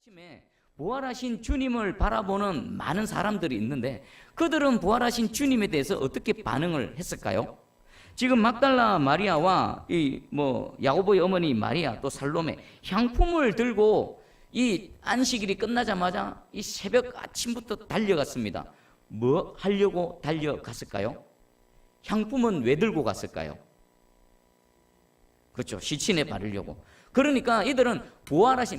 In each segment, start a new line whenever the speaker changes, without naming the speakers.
아침에 부활하신 주님을 바라보는 많은 사람들이 있는데 그들은 부활하신 주님에 대해서 어떻게 반응을 했을까요? 지금 막달라 마리아와 야고보의 어머니 마리아 또 살로메 향품을 들고 이 안식일이 끝나자마자 이 새벽 아침부터 달려갔습니다. 뭐 하려고 달려갔을까요? 향품은 왜 들고 갔을까요? 그렇죠. 시신에 바르려고. 그러니까 이들은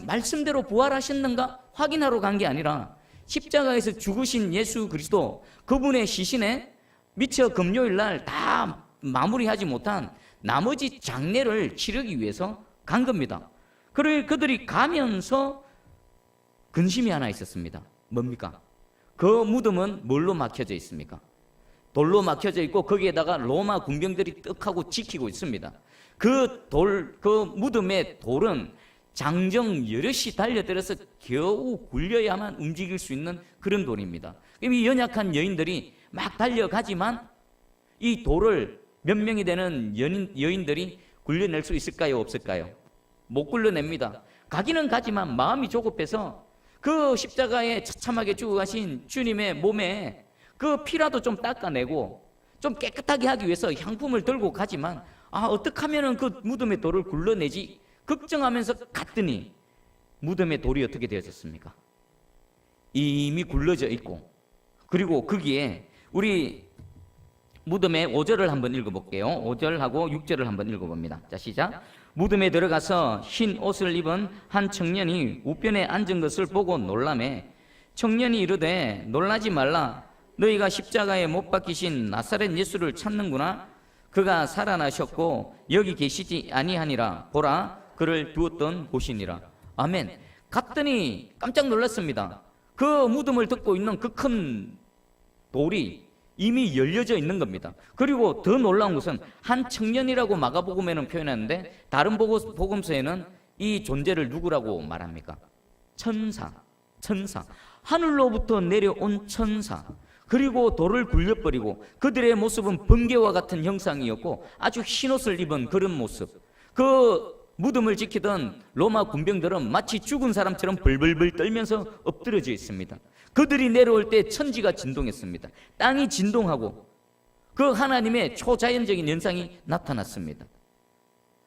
말씀대로 부활하셨는가 확인하러 간 게 아니라 십자가에서 죽으신 예수 그리스도 그분의 시신에 미처 금요일 날 다 마무리하지 못한 나머지 장례를 치르기 위해서 간 겁니다. 그리고 그들이 가면서 근심이 하나 있었습니다. 뭡니까? 그 무덤은 뭘로 막혀져 있습니까? 돌로 막혀져 있고 거기에다가 로마 군병들이 떡하고 지키고 있습니다. 그 무덤의 돌은 장정 여럿이 달려들어서 겨우 굴려야만 움직일 수 있는 그런 돌입니다. 이 연약한 여인들이 막 달려가지만 이 돌을 몇 명이 되는 여인들이 굴려낼 수 있을까요? 없을까요? 못 굴려냅니다. 가기는 가지만 마음이 조급해서 그 십자가에 처참하게 죽어가신 주님의 몸에 그 피라도 좀 닦아내고 좀 깨끗하게 하기 위해서 향품을 들고 가지만 어떻게 하면 그 무덤의 돌을 굴러내지 걱정하면서 갔더니 무덤의 돌이 어떻게 되어졌습니까? 이미 굴러져 있고 그리고 거기에 우리 무덤의 5절을 한번 읽어볼게요. 5절하고 6절을 한번 읽어봅니다. 자, 시작. 무덤에 들어가서 흰 옷을 입은 한 청년이 우편에 앉은 것을 보고 놀라매 청년이 이르되 놀라지 말라 너희가 십자가에 못 박히신 나사렛 예수를 찾는구나. 그가 살아나셨고 여기 계시지 아니하니라. 보라 그를 두었던 곳이니라. 아멘. 갔더니 깜짝 놀랐습니다. 그 무덤을 덮고 있는 그 큰 돌이 이미 열려져 있는 겁니다. 그리고 더 놀라운 것은 한 청년이라고 마가복음에는 표현하는데 다른 복음서에는 이 존재를 누구라고 말합니까? 천사. 하늘로부터 내려온 천사. 그리고 돌을 굴려버리고 그들의 모습은 번개와 같은 형상이었고 아주 흰옷을 입은 그런 모습. 그 무덤을 지키던 로마 군병들은 마치 죽은 사람처럼 벌벌벌 떨면서 엎드려져 있습니다. 그들이 내려올 때 천지가 진동했습니다. 땅이 진동하고 그 하나님의 초자연적인 현상이 나타났습니다.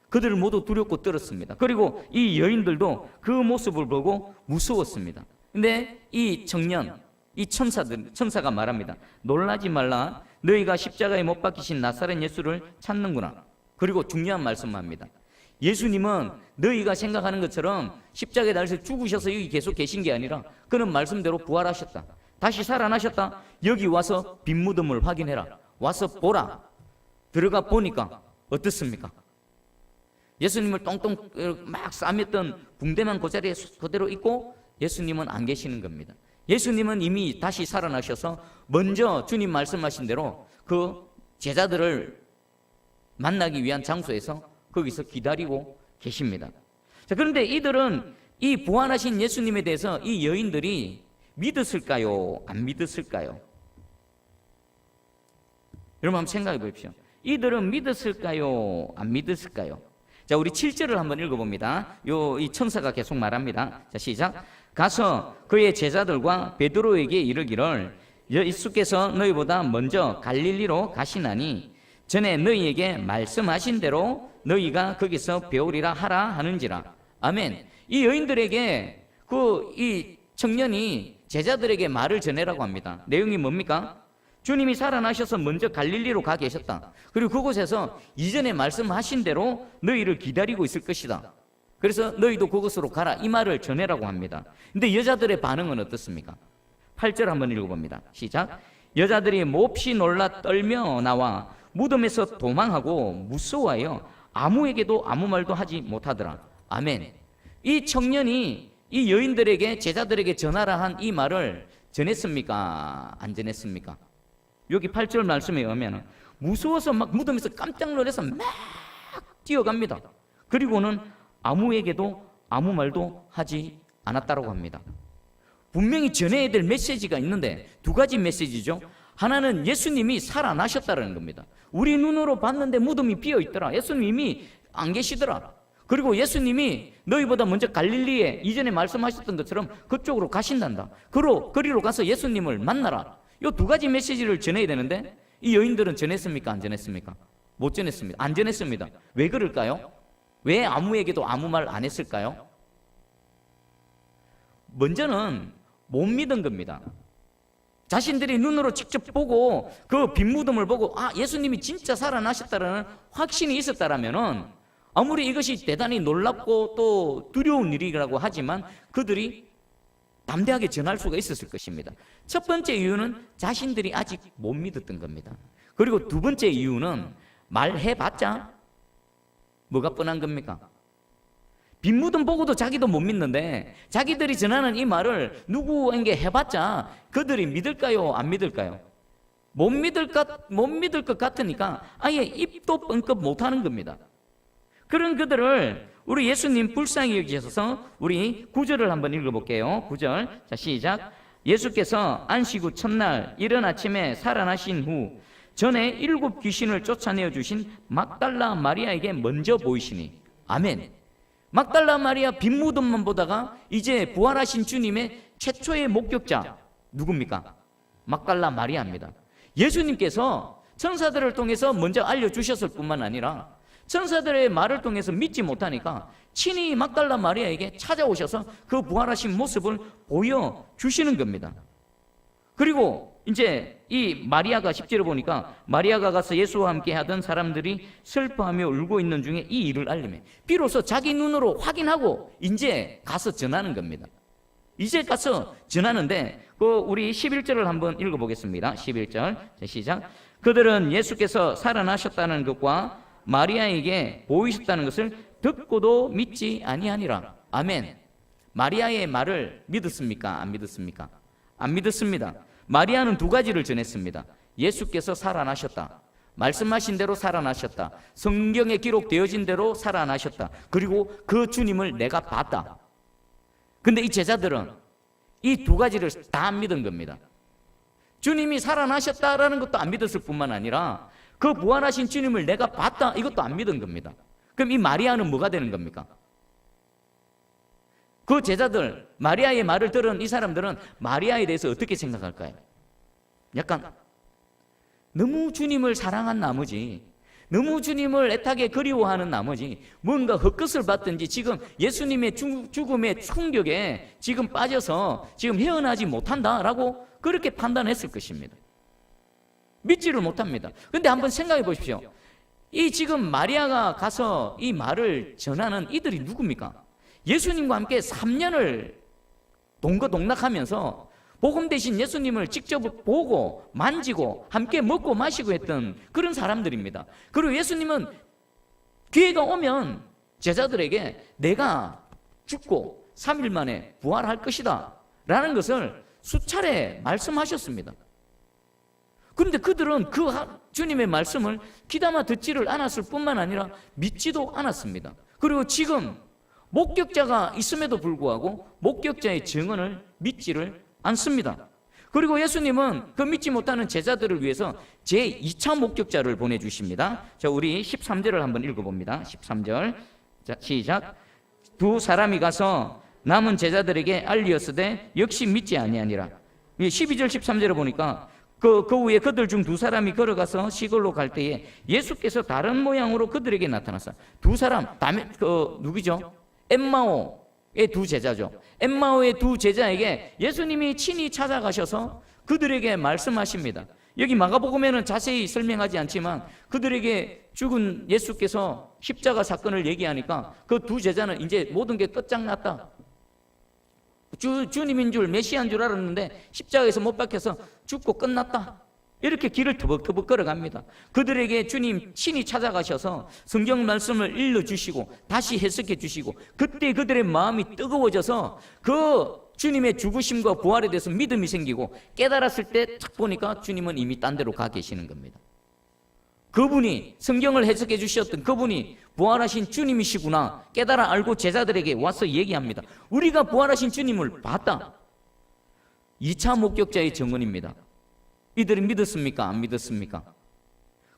그들을 모두 두렵고 떨었습니다. 그리고 이 여인들도 그 모습을 보고 무서웠습니다. 근데 이 청년, 이 천사가 말합니다. 놀라지 말라. 너희가 십자가에 못 박히신 나사렛 예수를 찾는구나. 그리고 중요한 말씀을 합니다. 예수님은 너희가 생각하는 것처럼 십자가에 달려서 죽으셔서 여기 계속 계신 게 아니라 그는 말씀대로 부활하셨다. 다시 살아나셨다. 여기 와서 빈 무덤을 확인해라. 와서 보라. 들어가 보니까 어떻습니까? 예수님을 똥똥 막 싸맸던 붕대만 그 자리에 그대로 있고 예수님은 안 계시는 겁니다. 예수님은 이미 다시 살아나셔서 먼저 주님 말씀하신 대로 그 제자들을 만나기 위한 장소에서 거기서 기다리고 계십니다. 자, 그런데 이들은 이 부활하신 예수님에 대해서 이 여인들이 믿었을까요? 안 믿었을까요? 여러분 한번 생각해 보십시오. 이들은 믿었을까요? 안 믿었을까요? 자, 우리 7절을 한번 읽어봅니다. 이 천사가 계속 말합니다. 자, 시작. 가서 그의 제자들과 베드로에게 이르기를 예수께서 너희보다 먼저 갈릴리로 가시나니 전에 너희에게 말씀하신 대로 너희가 거기서 배우리라 하라 하는지라. 아멘. 이 여인들에게 이 청년이 제자들에게 말을 전해라고 합니다. 내용이 뭡니까? 주님이 살아나셔서 먼저 갈릴리로 가 계셨다. 그리고 그곳에서 이전에 말씀하신 대로 너희를 기다리고 있을 것이다. 그래서 너희도 그곳으로 가라. 이 말을 전해라고 합니다. 근데 여자들의 반응은 어떻습니까? 8절 한번 읽어봅니다. 시작. 여자들이 몹시 놀라 떨며 나와 무덤에서 도망하고 무서워하여 아무에게도 아무 말도 하지 못하더라. 아멘. 이 청년이 이 여인들에게 제자들에게 전하라 한 이 말을 전했습니까? 안 전했습니까? 여기 8절 말씀에 의하면 무서워서 막 무덤에서 깜짝 놀라서 막 뛰어갑니다. 그리고는 아무에게도 아무 말도 하지 않았다고 합니다. 분명히 전해야 될 메시지가 있는데 두 가지 메시지죠. 하나는 예수님이 살아나셨다는 겁니다. 우리 눈으로 봤는데 무덤이 비어 있더라. 예수님이 안 계시더라. 그리고 예수님이 너희보다 먼저 갈릴리에 이전에 말씀하셨던 것처럼 그쪽으로 가신단다. 거리로 가서 예수님을 만나라. 이 두 가지 메시지를 전해야 되는데 이 여인들은 전했습니까? 안 전했습니까? 못 전했습니다. 안 전했습니다. 왜 그럴까요? 왜 아무에게도 아무 말 안 했을까요? 먼저는 못 믿은 겁니다. 자신들이 눈으로 직접 보고 그 빈무덤을 보고 예수님이 진짜 살아나셨다라는 확신이 있었다라면은 아무리 이것이 대단히 놀랍고 또 두려운 일이라고 하지만 그들이 담대하게 전할 수가 있었을 것입니다. 첫 번째 이유는 자신들이 아직 못 믿었던 겁니다. 그리고 두 번째 이유는 말해봤자 뭐가 뻔한 겁니까? 빈무덤 보고도 자기도 못 믿는데 자기들이 전하는 이 말을 누구에게 해봤자 그들이 믿을까요? 안 믿을까요? 못 믿을 것 같으니까 아예 입도 뻥끗 못하는 겁니다. 그런 그들을 우리 예수님 불쌍히 여기셔서 우리 9절을 한번 읽어볼게요. 9절 자 시작. 예수께서 안식 후 첫날 이른 아침에 살아나신 후 전에 7 귀신을 쫓아내어 주신 막달라 마리아에게 먼저 보이시니 아멘. 막달라 마리아 빈무덤만 보다가 이제 부활하신 주님의 최초의 목격자 누굽니까? 막달라 마리아입니다. 예수님께서 천사들을 통해서 먼저 알려주셨을 뿐만 아니라 천사들의 말을 통해서 믿지 못하니까 친히 막달라 마리아에게 찾아오셔서 그 부활하신 모습을 보여주시는 겁니다. 그리고 이제 이 마리아가 10절에 보니까 마리아가 가서 예수와 함께 하던 사람들이 슬퍼하며 울고 있는 중에 이 일을 알림해 비로소 자기 눈으로 확인하고 이제 가서 전하는 겁니다. 이제 가서 전하는데 우리 11절을 한번 읽어보겠습니다. 11절 시작. 그들은 예수께서 살아나셨다는 것과 마리아에게 보이셨다는 것을 듣고도 믿지 아니하니라. 아멘. 마리아의 말을 믿었습니까? 안 믿었습니까? 안 믿었습니다. 마리아는 두 가지를 전했습니다. 예수께서 살아나셨다. 말씀하신 대로 살아나셨다. 성경에 기록되어진 대로 살아나셨다. 그리고 그 주님을 내가 봤다. 근데 이 제자들은 이 두 가지를 다 안 믿은 겁니다. 주님이 살아나셨다라는 것도 안 믿었을 뿐만 아니라 그 부활하신 주님을 내가 봤다 이것도 안 믿은 겁니다. 그럼 이 마리아는 뭐가 되는 겁니까? 그 제자들 마리아의 말을 들은 이 사람들은 마리아에 대해서 어떻게 생각할까요? 약간 너무 주님을 사랑한 나머지 너무 주님을 애타게 그리워하는 나머지 뭔가 헛것을 봤든지 지금 예수님의 죽음의 충격에 지금 빠져서 지금 헤어나지 못한다라고 그렇게 판단했을 것입니다. 믿지를 못합니다. 그런데 한번 생각해 보십시오. 이 지금 마리아가 가서 이 말을 전하는 이들이 누굽니까? 예수님과 함께 3년을 동거동락하면서 복음 대신 예수님을 직접 보고 만지고 함께 먹고 마시고 했던 그런 사람들입니다. 그리고 예수님은 기회가 오면 제자들에게 내가 죽고 3일 만에 부활할 것이다 라는 것을 수차례 말씀하셨습니다. 그런데 그들은 그 주님의 말씀을 귀담아 듣지를 않았을 뿐만 아니라 믿지도 않았습니다. 그리고 지금 목격자가 있음에도 불구하고 목격자의 증언을 믿지를 않습니다. 그리고 예수님은 그 믿지 못하는 제자들을 위해서 제2차 목격자를 보내주십니다. 자, 우리 13절을 한번 읽어봅니다. 13절 자, 시작. 두 사람이 가서 남은 제자들에게 알리었으되 역시 믿지 아니하니라. 12절 13절을 보니까 그 후에 그들 중 두 사람이 걸어가서 시골로 갈 때에 예수께서 다른 모양으로 그들에게 나타났어. 두 사람 누구죠? 엠마오의 두 제자죠. 엠마오의 두 제자에게 예수님이 친히 찾아가셔서 그들에게 말씀하십니다. 여기 마가복음에는 자세히 설명하지 않지만 그들에게 죽은 예수께서 십자가 사건을 얘기하니까 그 두 제자는 이제 모든 게 끝장났다. 주님인 줄 메시아인 줄 알았는데 십자가에서 못 박혀서 죽고 끝났다. 이렇게 길을 터벅터벅 걸어갑니다. 그들에게 주님 친히 찾아가셔서 성경 말씀을 읽어주시고 다시 해석해 주시고 그때 그들의 마음이 뜨거워져서 그 주님의 죽으심과 부활에 대해서 믿음이 생기고 깨달았을 때 딱 보니까 주님은 이미 딴 데로 가 계시는 겁니다. 그분이 성경을 해석해 주셨던 그분이 부활하신 주님이시구나 깨달아 알고 제자들에게 와서 얘기합니다. 우리가 부활하신 주님을 봤다. 2차 목격자의 증언입니다. 이들이 믿었습니까? 안 믿었습니까?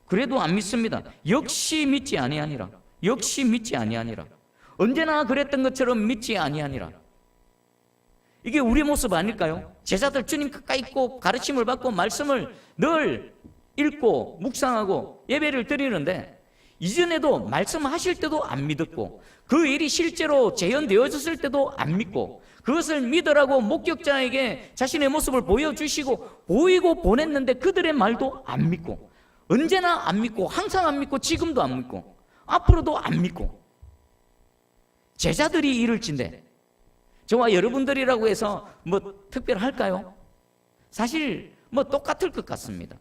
그래도 안 믿습니다. 역시 믿지 아니하니라. 역시 믿지 아니하니라. 언제나 그랬던 것처럼 믿지 아니하니라. 이게 우리 모습 아닐까요? 제자들 주님 가까이 있고 가르침을 받고 말씀을 늘 읽고 묵상하고 예배를 드리는데 이전에도 말씀하실 때도 안 믿었고 그 일이 실제로 재현되어졌을 때도 안 믿고 그것을 믿으라고 목격자에게 자신의 모습을 보여주시고 보이고 보냈는데 그들의 말도 안 믿고 언제나 안 믿고 항상 안 믿고 지금도 안 믿고 앞으로도 안 믿고 제자들이 이럴진데 저와 여러분들이라고 해서 뭐 특별할까요? 사실 뭐 똑같을 것 같습니다.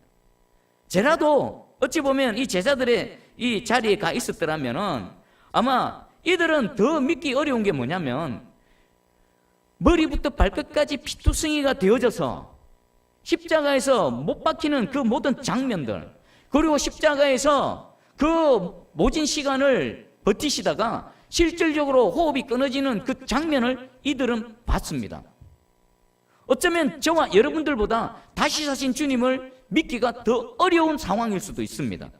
제라도 어찌 보면 이 제자들의 이 자리에 가 있었더라면은 아마 이들은 더 믿기 어려운 게 뭐냐면 머리부터 발끝까지 피투성이가 되어져서 십자가에서 못 박히는 그 모든 장면들 그리고 십자가에서 그 모진 시간을 버티시다가 실질적으로 호흡이 끊어지는 그 장면을 이들은 봤습니다. 어쩌면 저와 여러분들보다 다시 사신 주님을 믿기가 더 어려운 상황일 수도 있습니다.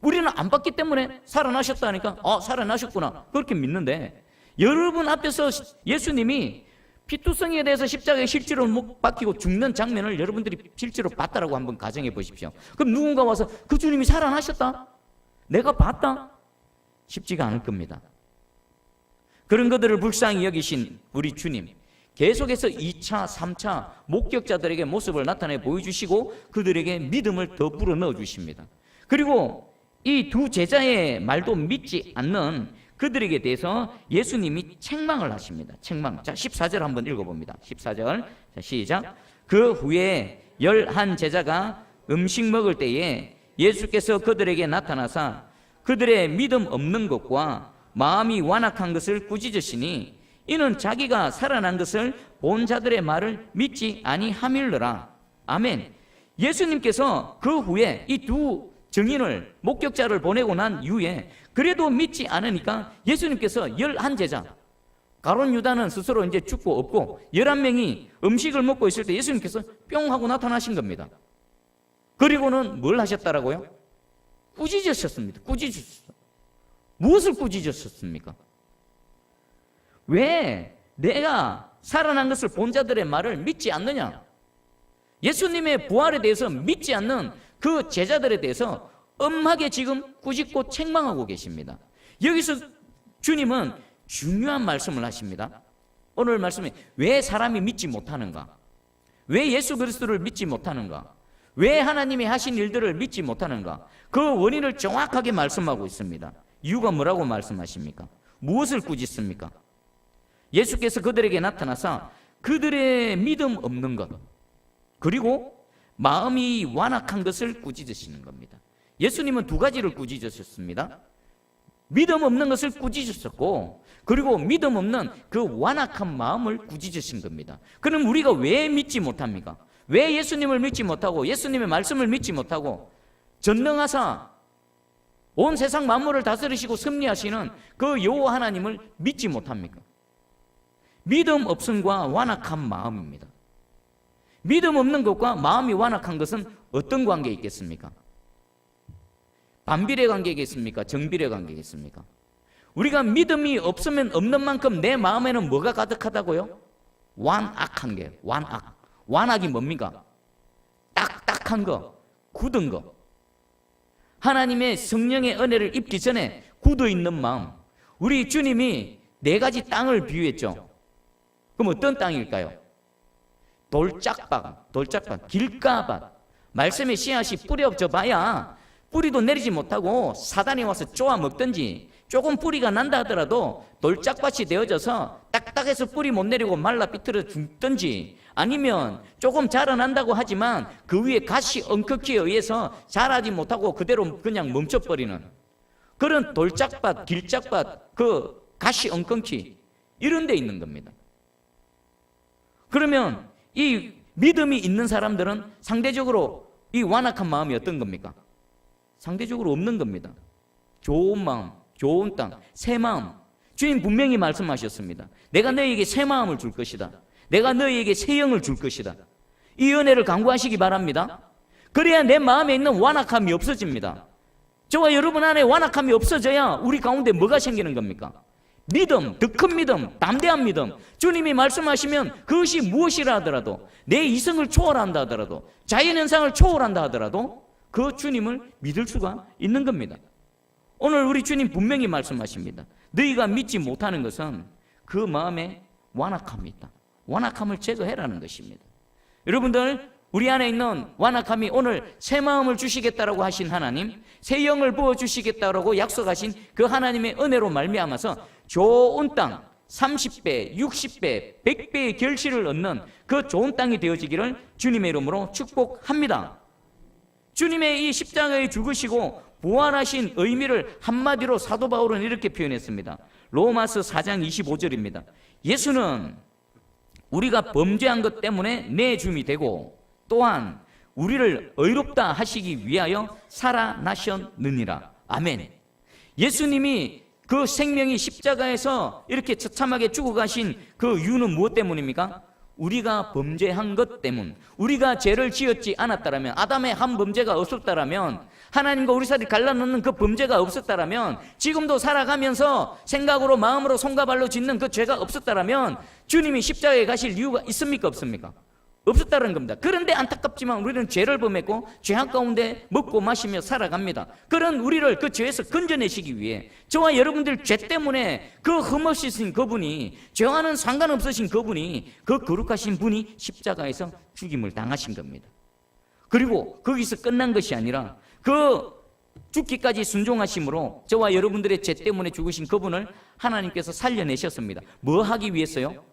우리는 안 봤기 때문에 살아나셨다니까 살아나셨구나 그렇게 믿는데 여러분 앞에서 예수님이 피투성이에 대해서 십자가에 실제로 못 박히고 죽는 장면을 여러분들이 실제로 봤다라고 한번 가정해 보십시오. 그럼 누군가 와서 그 주님이 살아나셨다? 내가 봤다? 쉽지가 않을 겁니다. 그런 것들을 불쌍히 여기신 우리 주님 계속해서 2차, 3차 목격자들에게 모습을 나타내 보여주시고 그들에게 믿음을 더 불어넣어 주십니다. 그리고 이 두 제자의 말도 믿지 않는 그들에게 대해서 예수님이 책망을 하십니다. 책망. 자, 14절 한번 읽어봅니다. 14절. 자, 시작. 그 후에 11 제자가 음식 먹을 때에 예수께서 그들에게 나타나사 그들의 믿음 없는 것과 마음이 완악한 것을 꾸짖으시니 이는 자기가 살아난 것을 본 자들의 말을 믿지 아니함일러라. 아멘. 예수님께서 그 후에 이 두 증인을 목격자를 보내고 난 이후에 그래도 믿지 않으니까 예수님께서 11 제자 가룟 유다는 스스로 이제 죽고 없고 11명이 음식을 먹고 있을 때 예수님께서 뿅 하고 나타나신 겁니다. 그리고는 뭘 하셨다라고요? 꾸짖으셨습니다. 꾸짖으셨어요. 무엇을 꾸짖으셨습니까? 왜 내가 살아난 것을 본 자들의 말을 믿지 않느냐? 예수님의 부활에 대해서 믿지 않는 그 제자들에 대해서 엄하게 지금 꾸짖고 책망하고 계십니다. 여기서 주님은 중요한 말씀을 하십니다. 오늘 말씀에 왜 사람이 믿지 못하는가? 왜 예수 그리스도를 믿지 못하는가? 왜 하나님이 하신 일들을 믿지 못하는가? 그 원인을 정확하게 말씀하고 있습니다. 이유가 뭐라고 말씀하십니까? 무엇을 꾸짖습니까? 예수께서 그들에게 나타나서 그들의 믿음 없는 것 그리고 마음이 완악한 것을 꾸짖으시는 겁니다. 예수님은 두 가지를 꾸짖으셨습니다. 믿음 없는 것을 꾸짖으셨고 그리고 믿음 없는 그 완악한 마음을 꾸짖으신 겁니다. 그럼 우리가 왜 믿지 못합니까? 왜 예수님을 믿지 못하고 예수님의 말씀을 믿지 못하고 전능하사 온 세상 만물을 다스리시고 섭리하시는 그 여호와 하나님을 믿지 못합니까? 믿음 없음과 완악한 마음입니다. 믿음 없는 것과 마음이 완악한 것은 어떤 관계에 있겠습니까? 반비례 관계겠습니까? 정비례 관계겠습니까? 우리가 믿음이 없으면 없는 만큼 내 마음에는 뭐가 가득하다고요? 완악한 게 완악. 완악이 뭡니까? 딱딱한 거, 굳은 거. 하나님의 성령의 은혜를 입기 전에 굳어 있는 마음. 우리 주님이 4가지 땅을 비유했죠. 그럼 어떤 땅일까요? 돌짝밭, 길가밭. 말씀의 씨앗이 뿌려져 봐야 뿌리도 내리지 못하고 사단이 와서 쪼아 먹든지 조금 뿌리가 난다 하더라도 돌짝밭이 되어져서 딱딱해서 뿌리 못 내리고 말라 삐뚤어 죽든지 아니면 조금 자라난다고 하지만 그 위에 가시 엉켜키에 의해서 자라지 못하고 그대로 그냥 멈춰버리는 그런 돌짝밭, 길짝밭, 그 가시 엉겅키 이런 데 있는 겁니다. 그러면 이 믿음이 있는 사람들은 상대적으로 이 완악한 마음이 어떤 겁니까? 상대적으로 없는 겁니다. 좋은 마음, 좋은 땅, 새 마음. 주님 분명히 말씀하셨습니다. 내가 너희에게 새 마음을 줄 것이다. 내가 너희에게 새 영을 줄 것이다. 이 은혜를 간구하시기 바랍니다. 그래야 내 마음에 있는 완악함이 없어집니다. 저와 여러분 안에 완악함이 없어져야 우리 가운데 뭐가 생기는 겁니까? 믿음, 더 큰 믿음, 담대한 믿음, 주님이 말씀하시면 그것이 무엇이라 하더라도, 내 이성을 초월한다 하더라도, 자연현상을 초월한다 하더라도 그 주님을 믿을 수가 있는 겁니다. 오늘 우리 주님 분명히 말씀하십니다. 너희가 믿지 못하는 것은 그 마음에 완악함이 있다. 완악함을 제거해라는 것입니다. 여러분들, 우리 안에 있는 완악함이 오늘 새 마음을 주시겠다라고 하신 하나님, 새 영을 부어주시겠다라고 약속하신 그 하나님의 은혜로 말미암아서 좋은 땅, 30배, 60배, 100배의 결실을 얻는 그 좋은 땅이 되어지기를 주님의 이름으로 축복합니다. 주님의 이 십자가에 죽으시고 부활하신 의미를 한마디로 사도 바울은 이렇게 표현했습니다. 로마서 4장 25절입니다. 예수는 우리가 범죄한 것 때문에 내줌이 되고 또한 우리를 의롭다 하시기 위하여 살아나셨느니라. 아멘. 예수님이 그 생명이 십자가에서 이렇게 처참하게 죽어가신 그 이유는 무엇 때문입니까? 우리가 범죄한 것 때문, 우리가 죄를 지었지 않았다라면, 아담의 한 범죄가 없었다라면, 하나님과 우리 사이를 갈라놓는 그 범죄가 없었다라면, 지금도 살아가면서 생각으로 마음으로 손과 발로 짓는 그 죄가 없었다라면 주님이 십자가에 가실 이유가 있습니까? 없습니까? 없었다는 겁니다. 그런데 안타깝지만 우리는 죄를 범했고 죄악 가운데 먹고 마시며 살아갑니다. 그런 우리를 그 죄에서 건져내시기 위해 저와 여러분들 죄 때문에 그 흠없으신 그분이, 죄와는 상관없으신 그분이, 그 거룩하신 분이 십자가에서 죽임을 당하신 겁니다. 그리고 거기서 끝난 것이 아니라 그 죽기까지 순종하심으로 저와 여러분들의 죄 때문에 죽으신 그분을 하나님께서 살려내셨습니다. 뭐 하기 위해서요?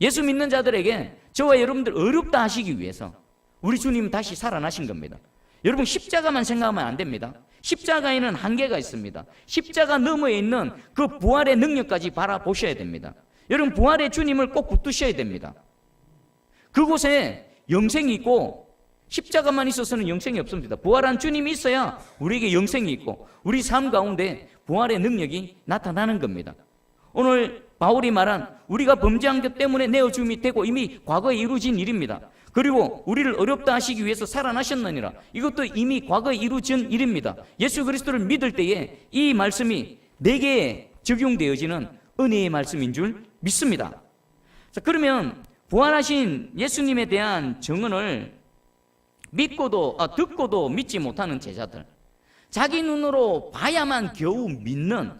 예수 믿는 자들에게, 저와 여러분들 어렵다 하시기 위해서 우리 주님 다시 살아나신 겁니다. 여러분, 십자가만 생각하면 안 됩니다. 십자가에는 한계가 있습니다. 십자가 너머에 있는 그 부활의 능력까지 바라보셔야 됩니다. 여러분, 부활의 주님을 꼭 붙드셔야 됩니다. 그곳에 영생이 있고, 십자가만 있어서는 영생이 없습니다. 부활한 주님이 있어야 우리에게 영생이 있고 우리 삶 가운데 부활의 능력이 나타나는 겁니다. 오늘 바울이 말한 우리가 범죄한 것 때문에 내어줌이 되고 이미 과거에 이루어진 일입니다. 그리고 우리를 어렵다 하시기 위해서 살아나셨느니라. 이것도 이미 과거에 이루어진 일입니다. 예수 그리스도를 믿을 때에 이 말씀이 내게 적용되어지는 은혜의 말씀인 줄 믿습니다. 자, 그러면 부활하신 예수님에 대한 증언을 듣고도 믿지 못하는 제자들, 자기 눈으로 봐야만 겨우 믿는,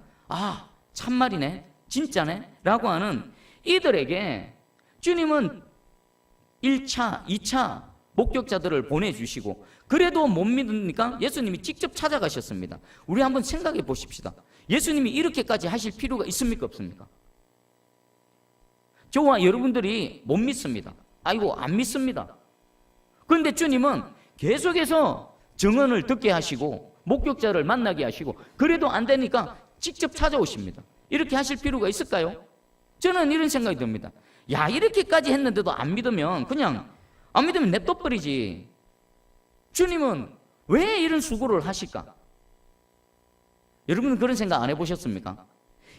참말이네, 진짜네 라고 하는 이들에게 주님은 1차, 2차 목격자들을 보내주시고, 그래도 못 믿으니까 예수님이 직접 찾아가셨습니다. 우리 한번 생각해 보십시다. 예수님이 이렇게까지 하실 필요가 있습니까? 없습니까? 저와 여러분들이 못 믿습니다. 안 믿습니다. 그런데 주님은 계속해서 증언을 듣게 하시고 목격자를 만나게 하시고, 그래도 안 되니까 직접 찾아오십니다. 이렇게 하실 필요가 있을까요? 저는 이런 생각이 듭니다. 이렇게까지 했는데도 안 믿으면 냅둬버리지. 주님은 왜 이런 수고를 하실까? 여러분은 그런 생각 안 해보셨습니까?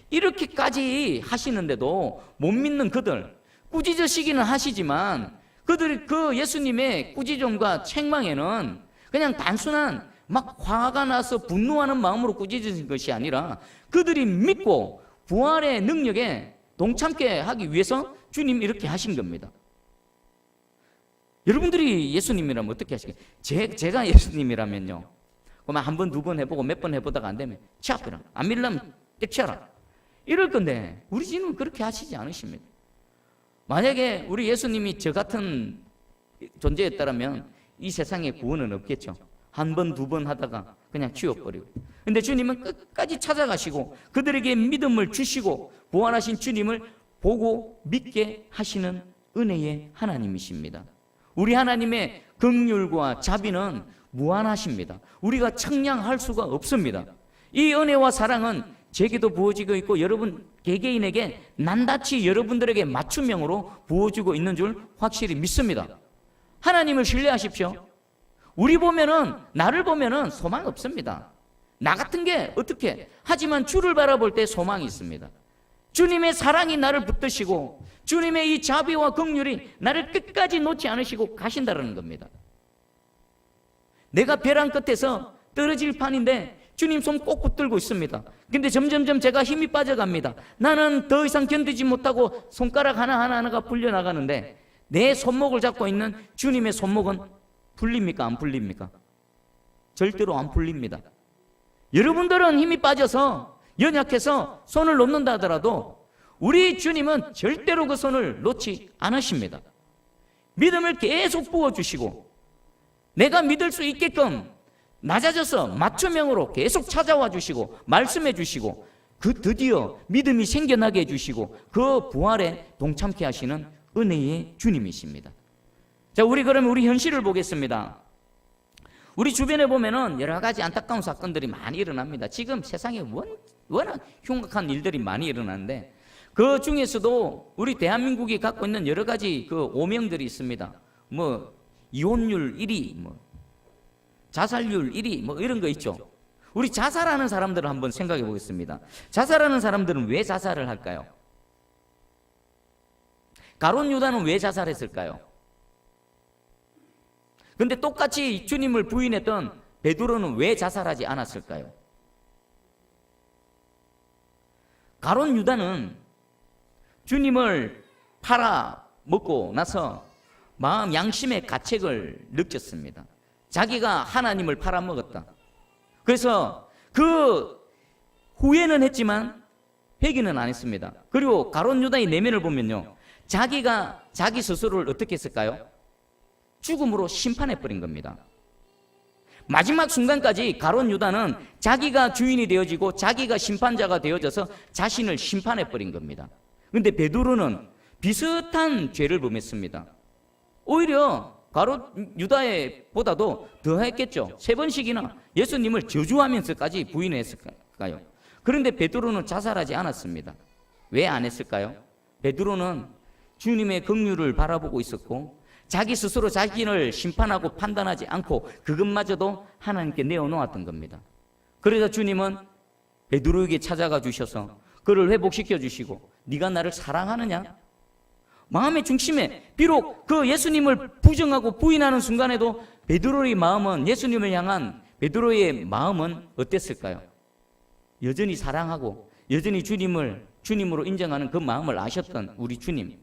이렇게까지 하시는데도 못 믿는 그들, 꾸짖으시기는 하시지만 그들이 그 예수님의 꾸짖음과 책망에는 그냥 단순한 막 화가 나서 분노하는 마음으로 꾸짖으신 것이 아니라 그들이 믿고 부활의 능력에 동참케 하기 위해서 주님 이렇게 하신 겁니다. 여러분들이 예수님이라면 어떻게 하시겠어요? 제가 예수님이라면요, 그러면 한 번, 두 번 해보고 몇 번 해보다가 안 되면 치아펴라, 안 믿으면 떼치라 이럴 건데, 우리 주님은 그렇게 하시지 않으십니다. 만약에 우리 예수님이 저 같은 존재였다면 이 세상에 구원은 없겠죠. 한 번, 두 번 하다가 그냥 치워버리고. 근데 주님은 끝까지 찾아가시고 그들에게 믿음을 주시고 부활하신 주님을 보고 믿게 하시는 은혜의 하나님이십니다. 우리 하나님의 긍휼과 자비는 무한하십니다. 우리가 청량할 수가 없습니다. 이 은혜와 사랑은 제게도 부어지고 있고 여러분 개개인에게 낱낱이 여러분들에게 맞춤형으로 부어지고 있는 줄 확실히 믿습니다. 하나님을 신뢰하십시오. 나를 보면은 소망 없습니다. 나 같은 게 어떻게? 하지만 주를 바라볼 때 소망이 있습니다. 주님의 사랑이 나를 붙드시고 주님의 이 자비와 긍휼이 나를 끝까지 놓지 않으시고 가신다는 겁니다. 내가 벼랑 끝에서 떨어질 판인데 주님 손 꼭 붙들고 있습니다. 근데 점점점 제가 힘이 빠져갑니다. 나는 더 이상 견디지 못하고 손가락 하나하나가 풀려나가는데 내 손목을 잡고 있는 주님의 손목은 풀립니까? 안 풀립니까? 절대로 안 풀립니다. 여러분들은 힘이 빠져서 연약해서 손을 놓는다 하더라도 우리 주님은 절대로 그 손을 놓지 않으십니다. 믿음을 계속 부어주시고 내가 믿을 수 있게끔 낮아져서 맞춤형으로 계속 찾아와 주시고 말씀해 주시고 그 드디어 믿음이 생겨나게 해주시고 그 부활에 동참케 하시는 은혜의 주님이십니다. 자, 우리 그러면 우리 현실을 보겠습니다. 우리 주변에 보면은 여러 가지 안타까운 사건들이 많이 일어납니다. 지금 세상에 워낙 흉악한 일들이 많이 일어나는데 그 중에서도 우리 대한민국이 갖고 있는 여러 가지 그 오명들이 있습니다. 뭐 이혼율 1위, 뭐 자살률 1위, 뭐 이런 거 있죠. 우리 자살하는 사람들을 한번 생각해 보겠습니다. 자살하는 사람들은 왜 자살을 할까요? 가룟 유다는 왜 자살했을까요? 근데 똑같이 주님을 부인했던 베드로는 왜 자살하지 않았을까요? 가룟 유다는 주님을 팔아먹고 나서 마음 양심의 가책을 느꼈습니다. 자기가 하나님을 팔아먹었다. 그래서 그 후회는 했지만 회개는 안 했습니다. 그리고 가룟 유다의 내면을 보면요, 자기가 자기 스스로를 어떻게 했을까요? 죽음으로 심판해버린 겁니다. 마지막 순간까지 가룟 유다는 자기가 주인이 되어지고 자기가 심판자가 되어져서 자신을 심판해버린 겁니다. 그런데 베드로는 비슷한 죄를 범했습니다. 오히려 가룟 유다보다도 더 했겠죠. 3번씩이나 예수님을 저주하면서까지 부인했을까요? 그런데 베드로는 자살하지 않았습니다. 왜 안 했을까요? 베드로는 주님의 긍휼을 바라보고 있었고 자기 스스로 자신을 심판하고 판단하지 않고 그것마저도 하나님께 내어놓았던 겁니다. 그래서 주님은 베드로에게 찾아가 주셔서 그를 회복시켜 주시고 네가 나를 사랑하느냐? 마음의 중심에 비록 그 예수님을 부정하고 부인하는 순간에도 베드로의 마음은, 예수님을 향한 베드로의 마음은 어땠을까요? 여전히 사랑하고 여전히 주님으로 인정하는 그 마음을 아셨던 우리 주님,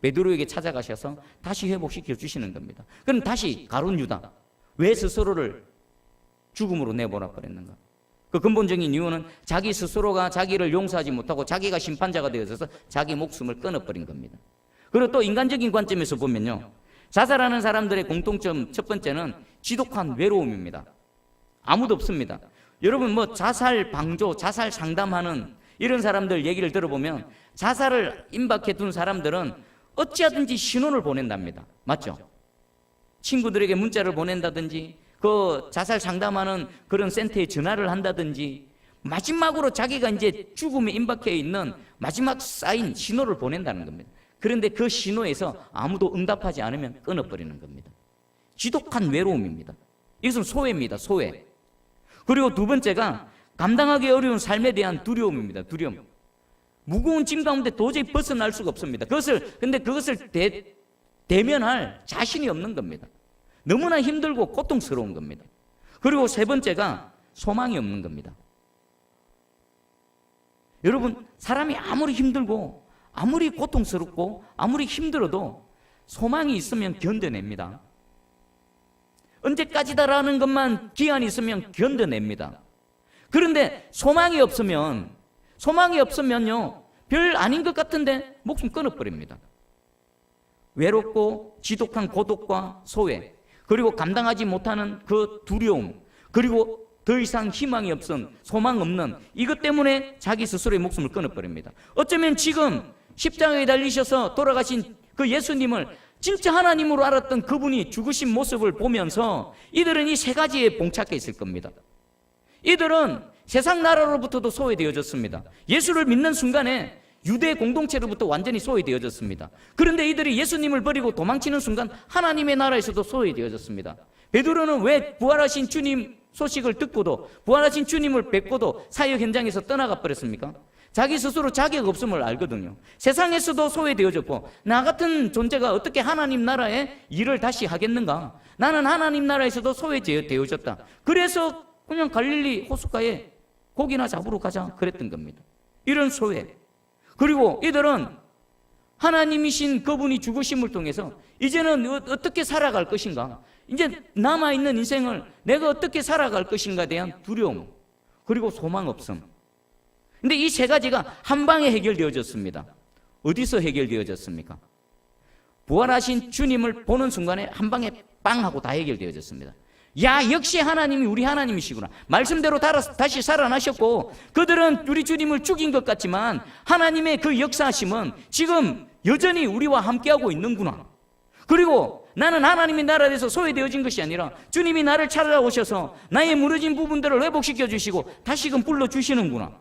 베드로에게 찾아가셔서 다시 회복시켜 주시는 겁니다. 그럼 다시 가룟 유다, 왜 스스로를 죽음으로 내보내 버렸는가? 그 근본적인 이유는 자기 스스로가 자기를 용서하지 못하고 자기가 심판자가 되어서 자기 목숨을 끊어버린 겁니다. 그리고 또 인간적인 관점에서 보면요, 자살하는 사람들의 공통점 첫 번째는 지독한 외로움입니다. 아무도 없습니다. 여러분 뭐 자살 방조, 자살 상담하는 이런 사람들 얘기를 들어보면 자살을 임박해 둔 사람들은 어찌하든지 신호를 보낸답니다. 맞죠? 친구들에게 문자를 보낸다든지 그 자살 상담하는 그런 센터에 전화를 한다든지 마지막으로 자기가 이제 죽음에 임박해 있는 마지막 사인, 신호를 보낸다는 겁니다. 그런데 그 신호에서 아무도 응답하지 않으면 끊어버리는 겁니다. 지독한 외로움입니다. 이것은 소외입니다. 소외. 그리고 두 번째가 감당하기 어려운 삶에 대한 두려움입니다. 두려움. 무거운 짐 가운데 도저히 벗어날 수가 없습니다. 근데 그것을 대면할 자신이 없는 겁니다. 너무나 힘들고 고통스러운 겁니다. 그리고 세 번째가 소망이 없는 겁니다. 여러분, 사람이 아무리 힘들고 아무리 고통스럽고 아무리 힘들어도 소망이 있으면 견뎌냅니다. 언제까지다라는 것만 기한이 있으면 견뎌냅니다. 그런데 소망이 없으면요, 별 아닌 것 같은데 목숨 끊어버립니다. 외롭고 지독한 고독과 소외, 그리고 감당하지 못하는 그 두려움, 그리고 더 이상 희망이 없은, 소망 없는 이것 때문에 자기 스스로의 목숨을 끊어버립니다. 어쩌면 지금 십자가에 달리셔서 돌아가신 그 예수님을 진짜 하나님으로 알았던 그분이 죽으신 모습을 보면서 이들은 이 세 가지에 봉착해 있을 겁니다. 이들은 세상 나라로부터도 소외되어졌습니다. 예수를 믿는 순간에 유대 공동체로부터 완전히 소외되어졌습니다. 그런데 이들이 예수님을 버리고 도망치는 순간 하나님의 나라에서도 소외되어졌습니다. 베드로는 왜 부활하신 주님 소식을 듣고도 부활하신 주님을 뵙고도 사역 현장에서 떠나가 버렸습니까? 자기 스스로 자격 없음을 알거든요. 세상에서도 소외되어졌고 나 같은 존재가 어떻게 하나님 나라의 일을 다시 하겠는가? 나는 하나님 나라에서도 소외되어졌다. 그래서 그냥 갈릴리 호숫가에 고기나 잡으러 가자 그랬던 겁니다. 이런 소외. 그리고 이들은 하나님이신 그분이 죽으심을 통해서 이제는 어떻게 살아갈 것인가, 이제 남아있는 인생을 내가 어떻게 살아갈 것인가에 대한 두려움, 그리고 소망 없음. 근데 이 세 가지가 한 방에 해결되어졌습니다. 어디서 해결되어졌습니까? 부활하신 주님을 보는 순간에 한 방에 빵 하고 다 해결되어졌습니다. 야, 역시 하나님이 우리 하나님이시구나. 말씀대로 다시 살아나셨고, 그들은 우리 주님을 죽인 것 같지만 하나님의 그 역사하심은 지금 여전히 우리와 함께하고 있는구나. 그리고 나는 하나님의 나라에서 소외되어진 것이 아니라 주님이 나를 찾아오셔서 나의 무너진 부분들을 회복시켜 주시고 다시금 불러주시는구나.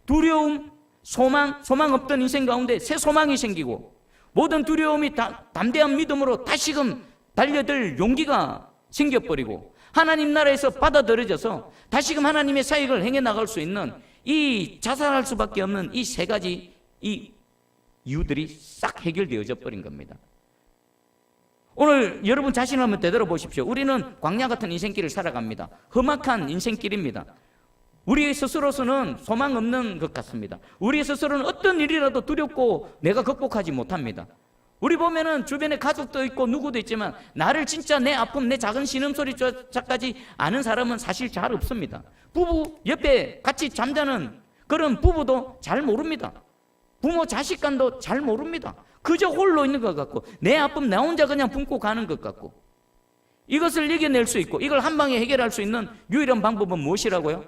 두려움, 소망 없던 인생 가운데 새 소망이 생기고, 모든 두려움이 담대한 믿음으로 다시금 달려들 용기가 생겨버리고, 하나님 나라에서 받아들여져서 다시금 하나님의 사역을 행해 나갈 수 있는, 이 자살할 수밖에 없는 이 세 가지 이 이유들이 싹 해결되어져 버린 겁니다. 오늘 여러분 자신을 한번 되돌아보십시오. 우리는 광야 같은 인생길을 살아갑니다. 험악한 인생길입니다. 우리 스스로서는 소망 없는 것 같습니다. 우리 스스로는 어떤 일이라도 두렵고 내가 극복하지 못합니다. 우리 보면은 주변에 가족도 있고 누구도 있지만 나를 진짜 내 아픔, 내 작은 신음소리조차까지 아는 사람은 사실 잘 없습니다. 부부 옆에 같이 잠자는 그런 부부도 잘 모릅니다. 부모 자식 간도 잘 모릅니다. 그저 홀로 있는 것 같고, 내 아픔 나 혼자 그냥 품고 가는 것 같고, 이것을 이겨낼 수 있고 이걸 한 방에 해결할 수 있는 유일한 방법은 무엇이라고요?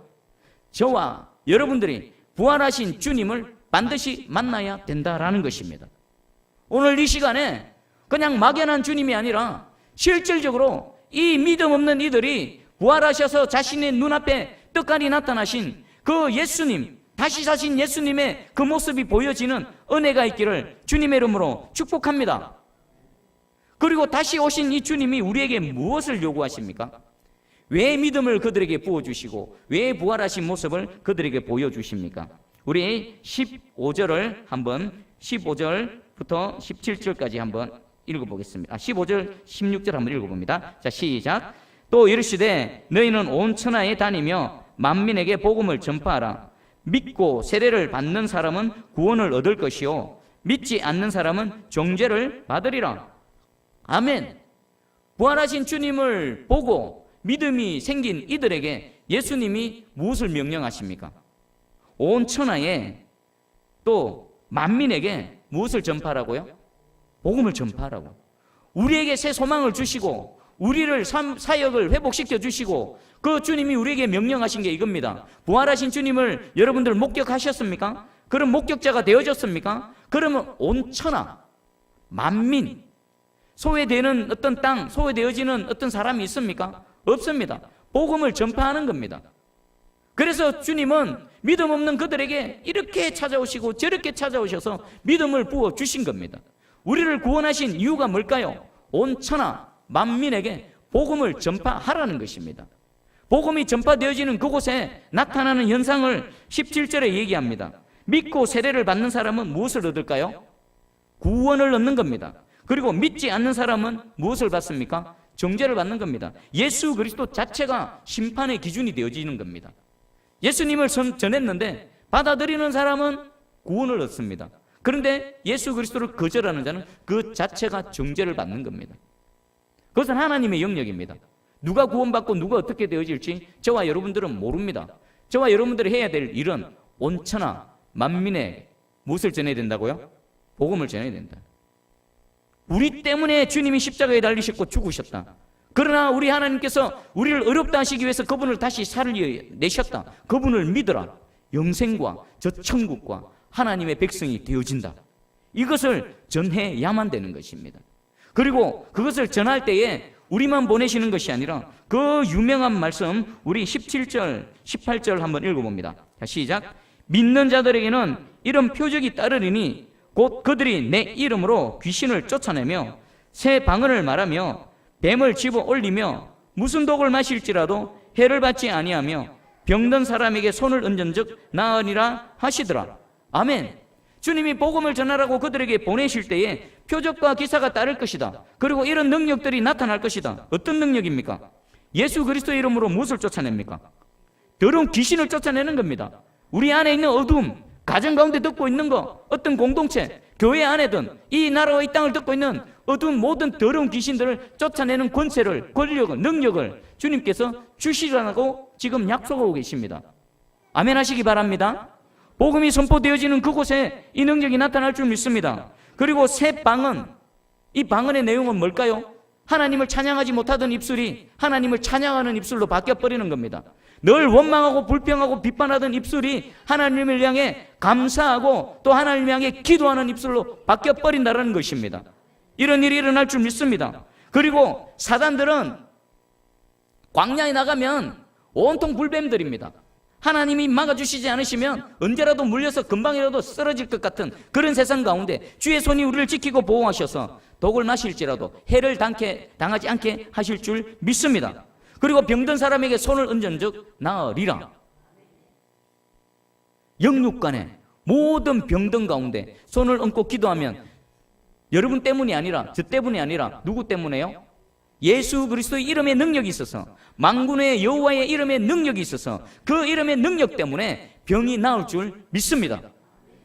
저와 여러분들이 부활하신 주님을 반드시 만나야 된다라는 것입니다. 오늘 이 시간에 그냥 막연한 주님이 아니라 실질적으로 이 믿음 없는 이들이 부활하셔서 자신의 눈앞에 떡하니 나타나신 그 예수님, 다시 사신 예수님의 그 모습이 보여지는 은혜가 있기를 주님의 이름으로 축복합니다. 그리고 다시 오신 이 주님이 우리에게 무엇을 요구하십니까? 왜 믿음을 그들에게 부어주시고 왜 부활하신 모습을 그들에게 보여주십니까? 우리 15절을 한번 15절부터 17절까지 한번 읽어보겠습니다. 15절 16절 한번 읽어봅니다. 자, 시작. 또 이르시되 너희는 온 천하에 다니며 만민에게 복음을 전파하라. 믿고 세례를 받는 사람은 구원을 얻을 것이요 믿지 않는 사람은 정죄를 받으리라. 아멘. 부활하신 주님을 보고 믿음이 생긴 이들에게 예수님이 무엇을 명령하십니까? 온 천하에 또 만민에게 무엇을 전파하라고요? 복음을 전파하라고. 우리에게 새 소망을 주시고 우리를 사역을 회복시켜 주시고 그 주님이 우리에게 명령하신 게 이겁니다. 부활하신 주님을 여러분들 목격하셨습니까? 그럼 목격자가 되어졌습니까? 그러면 온 천하 만민, 소외되는 어떤 땅, 소외되어지는 어떤 사람이 있습니까? 없습니다. 복음을 전파하는 겁니다. 그래서 주님은 믿음 없는 그들에게 이렇게 찾아오시고 저렇게 찾아오셔서 믿음을 부어주신 겁니다. 우리를 구원하신 이유가 뭘까요? 온 천하 만민에게 복음을 전파하라는 것입니다. 복음이 전파되어지는 그곳에 나타나는 현상을 17절에 얘기합니다. 믿고 세례를 받는 사람은 무엇을 얻을까요? 구원을 얻는 겁니다. 그리고 믿지 않는 사람은 무엇을 받습니까? 정죄를 받는 겁니다. 예수 그리스도 자체가 심판의 기준이 되어지는 겁니다. 예수님을 전했는데 받아들이는 사람은 구원을 얻습니다. 그런데 예수 그리스도를 거절하는 자는 그 자체가 정죄를 받는 겁니다. 그것은 하나님의 영역입니다. 누가 구원받고 누가 어떻게 되어질지 저와 여러분들은 모릅니다. 저와 여러분들이 해야 될 일은 온 천하 만민에 무엇을 전해야 된다고요? 복음을 전해야 된다. 우리 때문에 주님이 십자가에 달리셨고 죽으셨다. 그러나 우리 하나님께서 우리를 어렵다 하시기 위해서 그분을 다시 살려내셨다. 그분을 믿어라. 영생과 저 천국과 하나님의 백성이 되어진다. 이것을 전해야만 되는 것입니다. 그리고 그것을 전할 때에 우리만 보내시는 것이 아니라 그 유명한 말씀 우리 17절, 18절 한번 읽어봅니다. 자, 시작. 믿는 자들에게는 이런 표적이 따르리니 곧 그들이 내 이름으로 귀신을 쫓아내며 새 방언을 말하며 뱀을 집어 올리며 무슨 독을 마실지라도 해를 받지 아니하며 병든 사람에게 손을 얹은즉 나으리라 하시더라. 아멘. 주님이 복음을 전하라고 그들에게 보내실 때에 표적과 기사가 따를 것이다. 그리고 이런 능력들이 나타날 것이다. 어떤 능력입니까? 예수 그리스도의 이름으로 무엇을 쫓아냅니까? 더러운 귀신을 쫓아내는 겁니다. 우리 안에 있는 어둠, 가정 가운데 듣고 있는 거, 어떤 공동체, 교회 안에든 이 나라와 이 땅을 듣고 있는 어두운 모든 더러운 귀신들을 쫓아내는 권세를, 권력을, 능력을 주님께서 주시라고 지금 약속하고 계십니다. 아멘 하시기 바랍니다. 복음이 선포되어지는 그곳에 이 능력이 나타날 줄 믿습니다. 그리고 새 방언, 이 방언의 내용은 뭘까요? 하나님을 찬양하지 못하던 입술이 하나님을 찬양하는 입술로 바뀌어버리는 겁니다. 늘 원망하고 불평하고 비판하던 입술이 하나님을 향해 감사하고 또 하나님을 향해 기도하는 입술로 바뀌어버린다는 것입니다. 이런 일이 일어날 줄 믿습니다. 그리고 사단들은 광야에 나가면 온통 불뱀들입니다. 하나님이 막아주시지 않으시면 언제라도 물려서 금방이라도 쓰러질 것 같은 그런 세상 가운데 주의 손이 우리를 지키고 보호하셔서 독을 마실지라도 해를 당하지 않게 하실 줄 믿습니다. 그리고 병든 사람에게 손을 얹은즉 나으리라. 영육간에 모든 병든 가운데 손을 얹고 기도하면 여러분 때문이 아니라 저 때문이 아니라 누구 때문에요? 예수 그리스도의 이름에 능력이 있어서, 만군의 여호와의 이름에 능력이 있어서 그 이름의 능력 때문에 병이 나을 줄 믿습니다.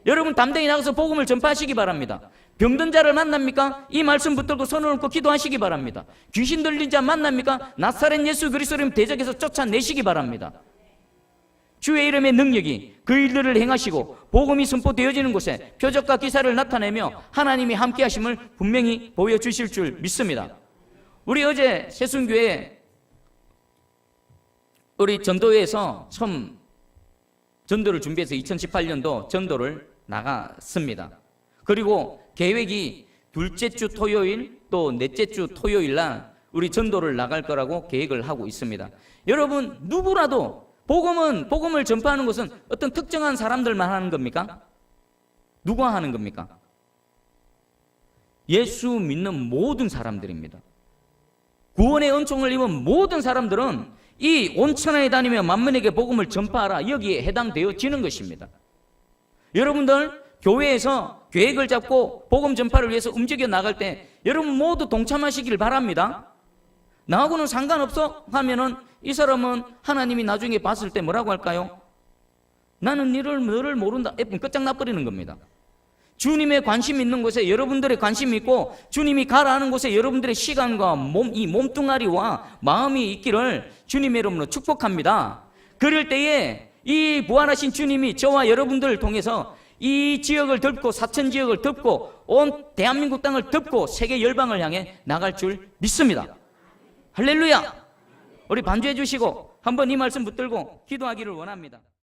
여러분 담대히 나가서 복음을 전파하시기 바랍니다. 병든 자를 만납니까? 이 말씀 붙들고 손을 얹고 기도하시기 바랍니다. 귀신 들린 자 만납니까? 나사렛 예수 그리스도 이름 대적해서 쫓아내시기 바랍니다. 주의 이름의 능력이 그 일들을 행하시고 복음이 선포되어지는 곳에 표적과 기사를 나타내며 하나님이 함께 하심을 분명히 보여주실 줄 믿습니다. 우리 어제 세순교회 우리 전도회에서 처음 전도를 준비해서 2018년도 전도를 나갔습니다. 그리고 계획이 둘째 주 토요일 또 넷째 주 토요일 날 우리 전도를 나갈 거라고 계획을 하고 있습니다. 여러분 누구라도 복음을 전파하는 것은 어떤 특정한 사람들만 하는 겁니까? 누가 하는 겁니까? 예수 믿는 모든 사람들입니다. 구원의 은총을 입은 모든 사람들은 이 온천하에 다니며 만민에게 복음을 전파하라 여기에 해당되어지는 것입니다. 여러분들 교회에서 계획을 잡고 복음 전파를 위해서 움직여 나갈 때 여러분 모두 동참하시길 바랍니다. 나하고는 상관없어 하면은 이 사람은 하나님이 나중에 봤을 때 뭐라고 할까요? 나는 너를 모른다. 끝장나버리는 겁니다. 주님의 관심 있는 곳에 여러분들의 관심이 있고 주님이 가라하는 곳에 여러분들의 시간과 이 몸뚱아리와 마음이 있기를 주님의 이름으로 축복합니다. 그럴 때에 이 부활하신 주님이 저와 여러분들을 통해서 이 지역을 덮고 사천 지역을 덮고 온 대한민국 땅을 덮고 세계 열방을 향해 나갈 줄 믿습니다. 할렐루야! 우리 반주해 주시고 한번 이 말씀 붙들고 기도하기를 원합니다.